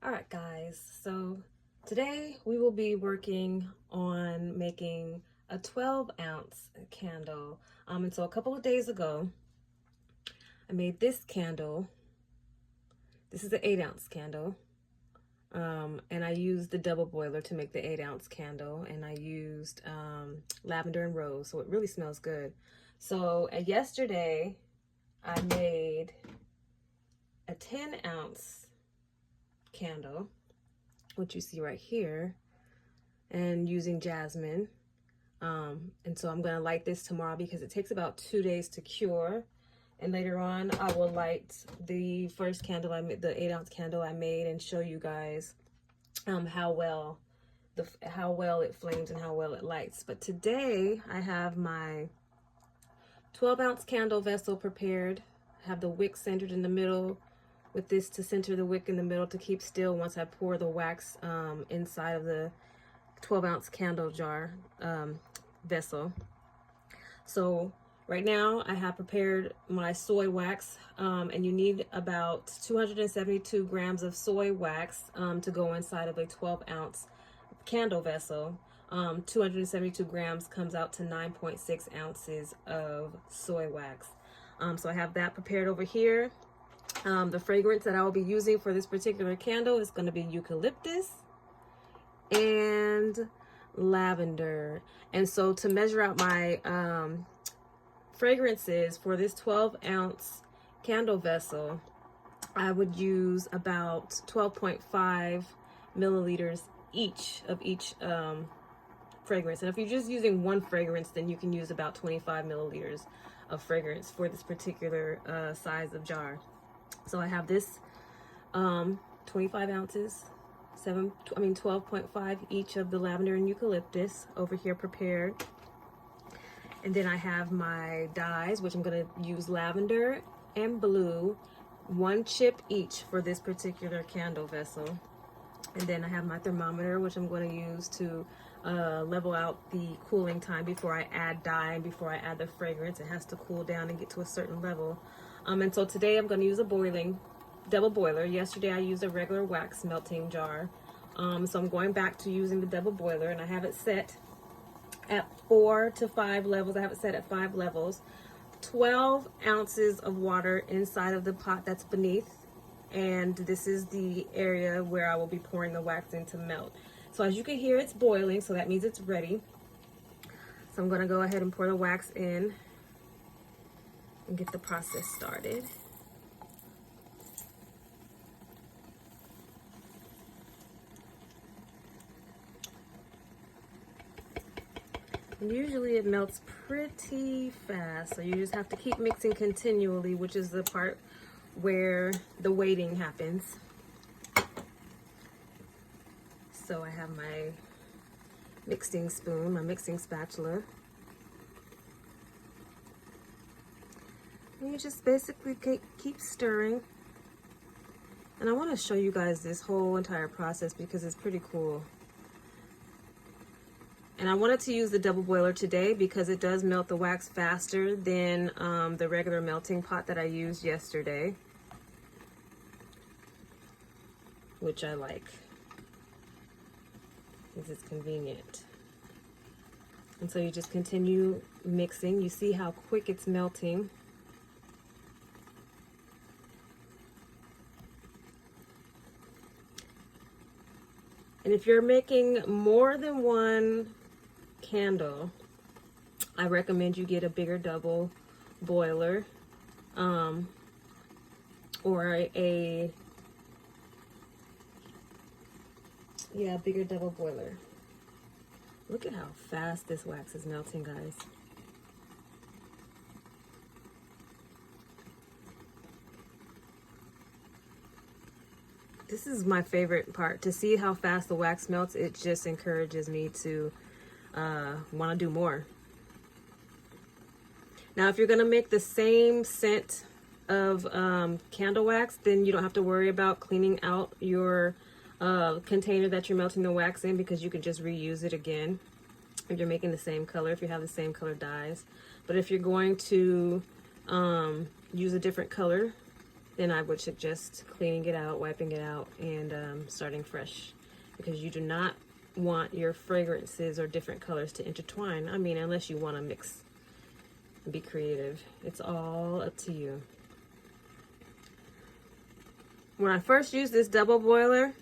All right, guys, so today we will be working on making a 12-ounce candle. And so a couple of days ago, I made this candle. This is an 8-ounce candle. And I used the double boiler to make the 8-ounce candle, and I used lavender and rose, so it really smells good. So yesterday, I made a 10-ounce candle, which you see right here, and using jasmine. And so I'm gonna light this tomorrow because it takes about 2 days to cure. And later on, I will light the first candle I made, the 8-ounce candle I made, and show you guys how well it flames and how well it lights. But today I have my 12-ounce candle vessel prepared. I have the wick centered in the middle, with this to center the wick in the middle to keep still once I pour the wax inside of the 12-ounce candle jar vessel. So right now I have prepared my soy wax, and you need about 272 grams of soy wax to go inside of a 12-ounce candle vessel. 272 grams comes out to 9.6 ounces of soy wax. So I have that prepared over here. The fragrance that I will be using for this particular candle is going to be eucalyptus and lavender. And so to measure out my fragrances for this 12-ounce candle vessel, I would use about 12.5 milliliters each of each fragrance. And if you're just using one fragrance, then you can use about 25 milliliters of fragrance for this particular size of jar. So I have this 25 ounces, 12.5 each of the lavender and eucalyptus over here prepared. And then I have my dyes, which I'm going to use lavender and blue, 1 chip each for this particular candle vessel. And then I have my thermometer, which I'm going to use to level out the cooling time before I add dye and before I add the fragrance. It has to cool down and get to a certain level. And so today I'm going to use a double boiler. Yesterday I used a regular wax melting jar. So I'm going back to using the double boiler, and I have it set at 4 to 5 levels. I have it set at 5 levels. 12 ounces of water inside of the pot that's beneath, and this is the area where I will be pouring the wax in to melt. So as you can hear, it's boiling, so that means it's ready. So I'm going to go ahead and pour the wax in and get the process started. And usually it melts pretty fast, so you just have to keep mixing continually, which is the part where the waiting happens. So I have my mixing spoon, my mixing spatula. And you just basically keep stirring. And I want to show you guys this whole entire process because it's pretty cool. And I wanted to use the double boiler today because it does melt the wax faster than the regular melting pot that I used yesterday, which I like because it's convenient. And so you just continue mixing. You see how quick it's melting. And if you're making more than one candle, I recommend you get a bigger double boiler, or a bigger double boiler. Look at how fast this wax is melting, guys. This is my favorite part, to see how fast the wax melts. It just encourages me to want to do more. Now, if you're going to make the same scent of candle wax, then you don't have to worry about cleaning out your container that you're melting the wax in, because you can just reuse it again if you're making the same color, if you have the same color dyes. But if you're going to use a different color then I would suggest cleaning it out, wiping it out, and starting fresh, because you do not want your fragrances or different colors to intertwine. I mean, unless you want to mix and be creative. It's all up to you. When I first used this double boiler,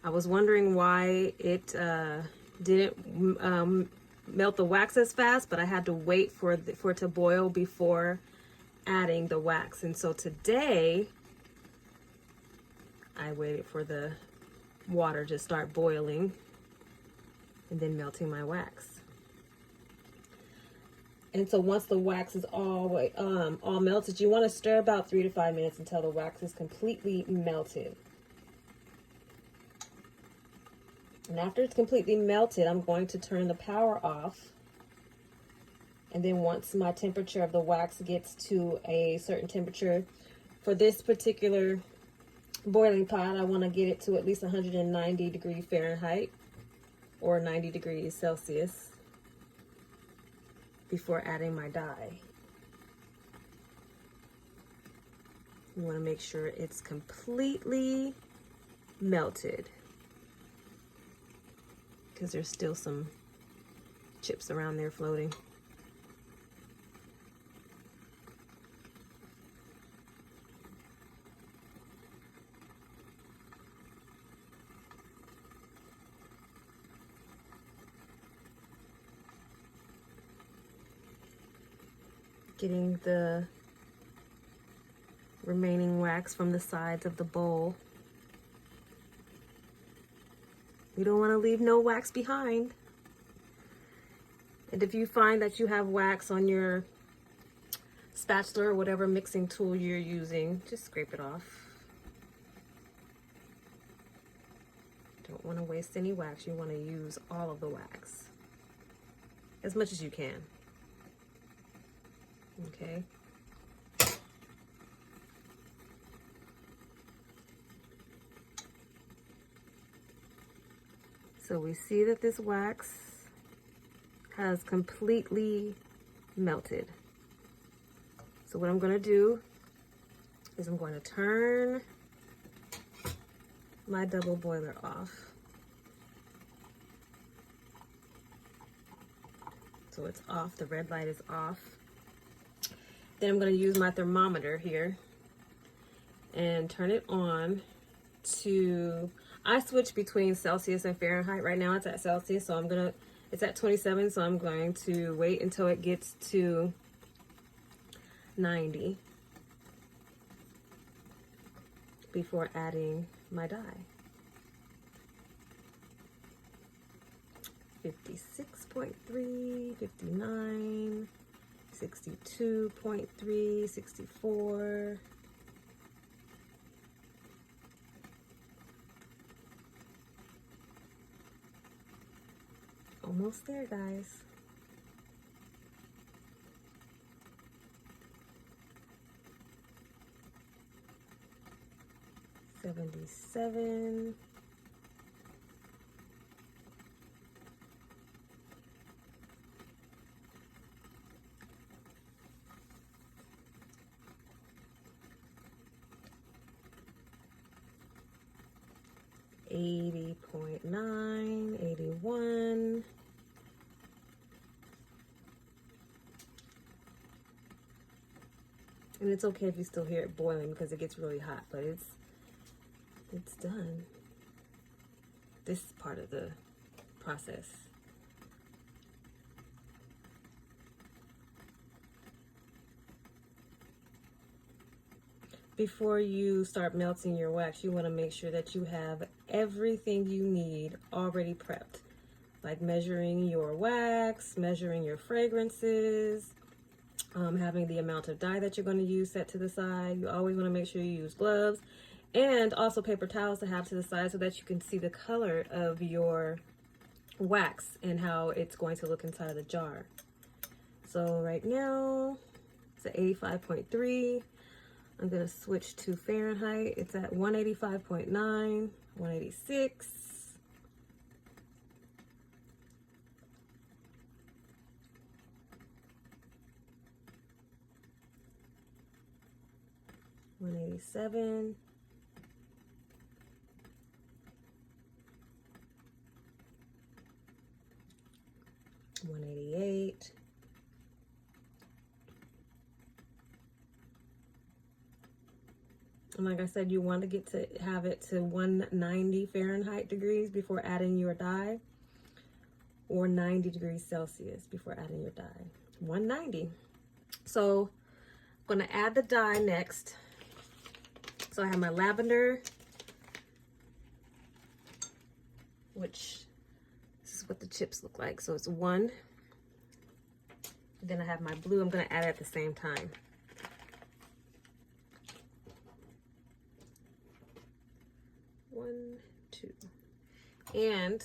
I was wondering why it didn't melt the wax as fast, but I had to wait for it to boil before adding the wax. And so today, I waited for the water to start boiling and then melting my wax. And so once the wax is all melted, you want to stir about 3 to 5 minutes until the wax is completely melted. And after it's completely melted, I'm going to turn the power off. And then once my temperature of the wax gets to a certain temperature, for this particular boiling pot, I want to get it to at least 190 degrees Fahrenheit or 90 degrees Celsius before adding my dye. You want to make sure it's completely melted, because there's still some chips around there floating. Getting the remaining wax from the sides of the bowl. You don't want to leave no wax behind. And if you find that you have wax on your spatula or whatever mixing tool you're using, just scrape it off. Don't want to waste any wax. You want to use all of the wax as much as you can. Okay. So we see that this wax has completely melted. So what I'm going to do is I'm going to turn my double boiler off. So it's off, the red light is off. Then I'm going to use my thermometer here and turn it on to, I switch between Celsius and Fahrenheit. Right now it's at Celsius, so it's at 27, so I'm going to wait until it gets to 90 before adding my dye. 56.3, 59, 62.3, 64. Almost there, guys. 77. .9, 81. And it's okay if you still hear it boiling because it gets really hot, but it's done. This is part of the process. Before you start melting your wax, you want to make sure that you have everything you need already prepped, like measuring your wax, measuring your fragrances, having the amount of dye that you're going to use set to the side. You always want to make sure you use gloves and also paper towels to have to the side so that you can see the color of your wax and how it's going to look inside of the jar. So right now it's at 85.3. I'm going to switch to Fahrenheit. It's at 185.9, 186. 187. 188. And like I said, you want to get to have it to 190 Fahrenheit degrees before adding your dye, or 90 degrees Celsius before adding your dye. 190. So I'm going to add the dye next. So I have my lavender, which this is what the chips look like. So it's 1. And then I have my blue. I'm going to add it at the same time. One, 2. And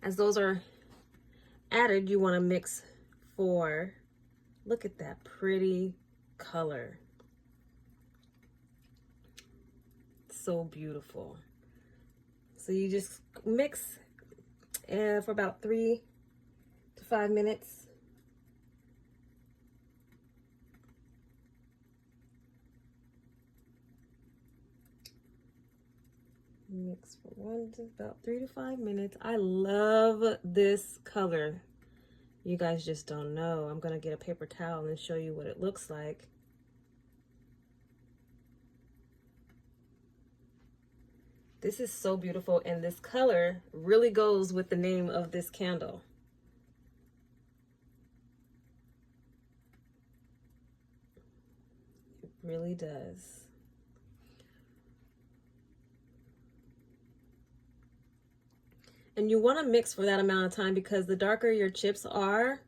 as those are added, you want to mix for, look at that pretty color. So beautiful. So you just mix for about 3 to 5 minutes. Mix for about 3 to 5 minutes. I love this color. You guys just don't know. I'm gonna get a paper towel and show you what it looks like. This is so beautiful, and this color really goes with the name of this candle. It really does. And you want to mix for that amount of time, because the darker your chips are,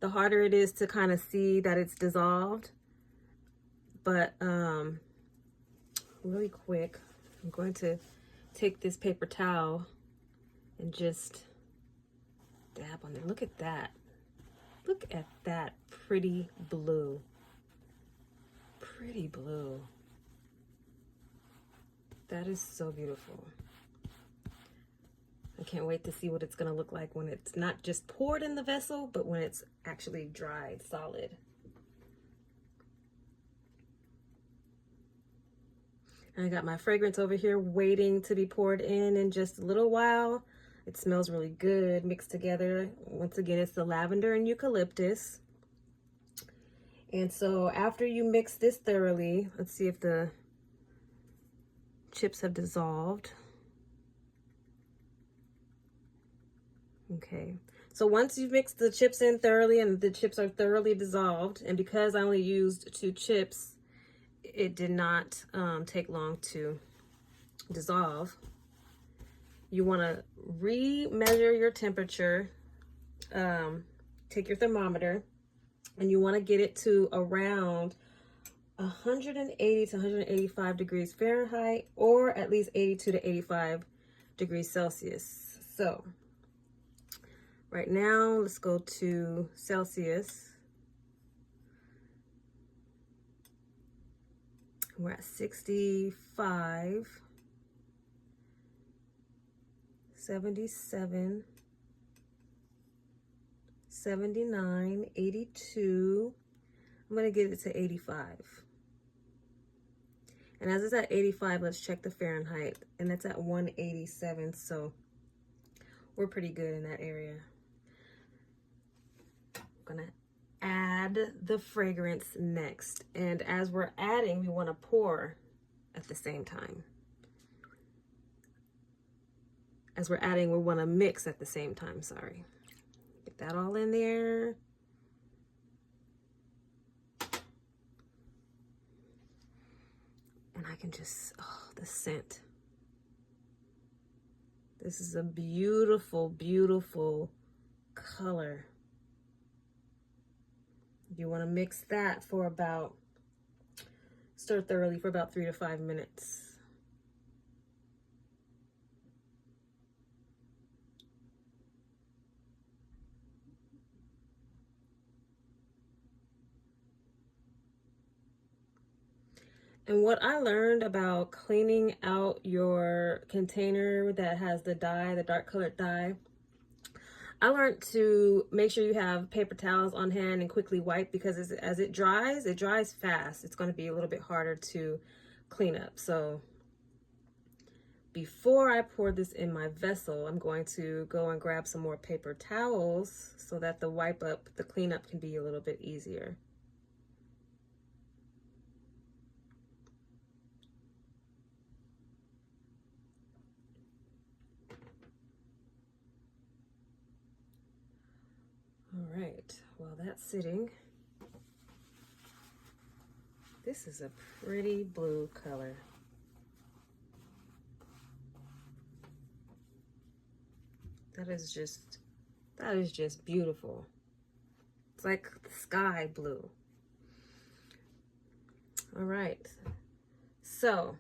the harder it is to kind of see that it's dissolved. But really quick, I'm going to take this paper towel and just dab on it. Look at that. Look at that pretty blue. Pretty blue. That is so beautiful. I can't wait to see what it's going to look like when it's not just poured in the vessel, but when it's actually dried, solid. I got my fragrance over here waiting to be poured in just a little while. It smells really good mixed together. Once again, it's the lavender and eucalyptus. And so after you mix this thoroughly, let's see if the chips have dissolved. Okay, so once you've mixed the chips in thoroughly and the chips are thoroughly dissolved, and because I only used 2 chips, it did not take long to dissolve. You want to re-measure your temperature. Take your thermometer, and you want to get it to around 180 to 185 degrees Fahrenheit, or at least 82 to 85 degrees Celsius. So right now, let's go to Celsius. We're at 65, 77, 79, 82. I'm going to get it to 85. And as it's at 85, let's check the Fahrenheit. And that's at 187, so we're pretty good in that area. I'm going to add the fragrance next, and as we're adding, we want to pour at the same time. As we're adding, we want to mix at the same time. Sorry, get that all in there. And I can just, oh, the scent. This is a beautiful, beautiful color. You want to mix that for about, stir thoroughly for about 3 to 5 minutes. And what I learned about cleaning out your container that has the dye, the dark colored dye, I learned to make sure you have paper towels on hand and quickly wipe, because as it dries fast. It's going to be a little bit harder to clean up. So before I pour this in my vessel, I'm going to go and grab some more paper towels so that the cleanup can be a little bit easier. All right, while that's sitting, this is a pretty blue color. That is just beautiful. It's like sky blue. All right, so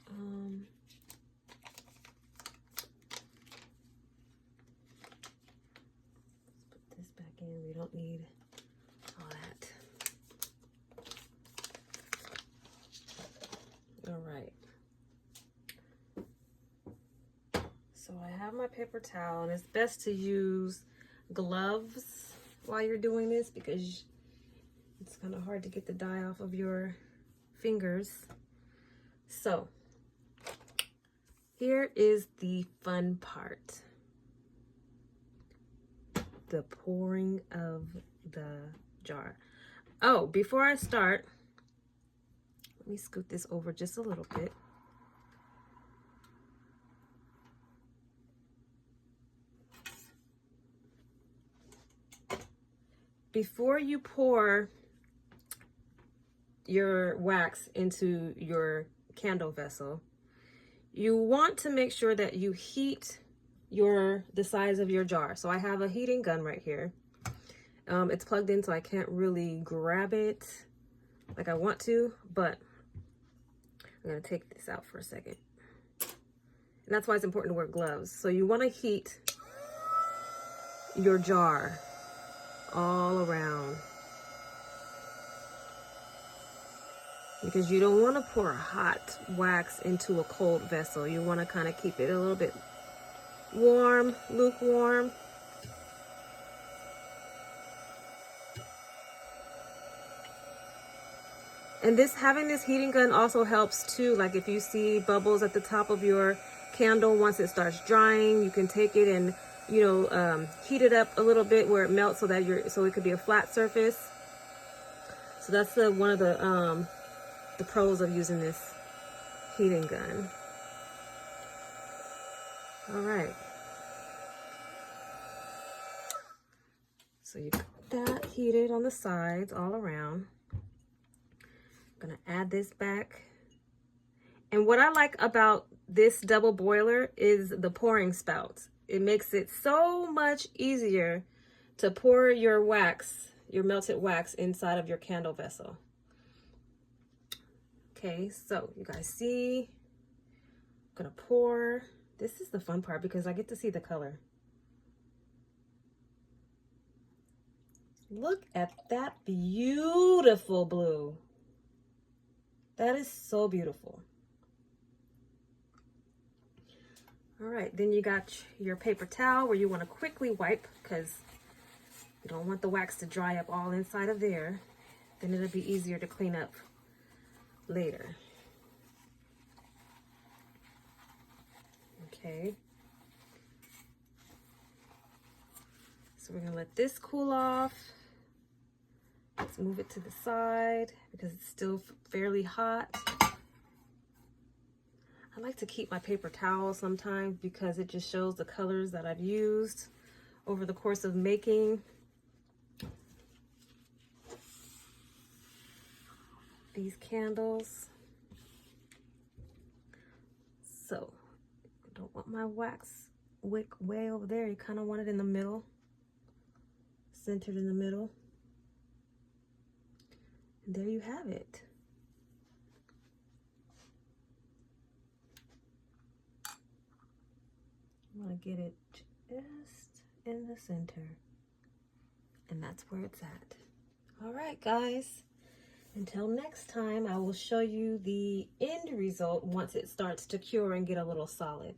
let's put this back in. We don't need all that. All right. So I have my paper towel, and it's best to use gloves while you're doing this because it's kind of hard to get the dye off of your fingers. So here is the fun part. The pouring of the jar. Oh, before I start, let me scoot this over just a little bit. Before you pour your wax into your candle vessel, you want to make sure that you heat the size of your jar. So I have a heating gun right here. It's plugged in, so I can't really grab it like I want to, but I'm gonna take this out for a second. And that's why it's important to wear gloves. So you want to heat your jar all around, because you don't want to pour hot wax into a cold vessel. You want to kind of keep it a little bit warm, lukewarm. And having this heating gun also helps too. Like if you see bubbles at the top of your candle, once it starts drying, you can take it and heat it up a little bit where it melts so it could be a flat surface. So that's one of the pros of using this heating gun. All right. So you got that heated on the sides all around. I'm gonna add this back. And what I like about this double boiler is the pouring spouts. It makes it so much easier to pour your wax, your melted wax, inside of your candle vessel. Okay, so you guys see, I'm gonna pour. This is the fun part because I get to see the color. Look at that beautiful blue. That is so beautiful. All right, then you got your paper towel where you want to quickly wipe because you don't want the wax to dry up all inside of there. Then it'll be easier to clean up later. Okay. So we're gonna let this cool off. Let's move it to the side because it's still fairly hot. I like to keep my paper towel sometimes because it just shows the colors that I've used over the course of making these candles. So I don't want my wax wick way over there. You kind of want it in the middle, centered in the middle. And there you have it. I want to get it just in the center. And that's where it's at. All right, guys. Until next time, I will show you the end result once it starts to cure and get a little solid.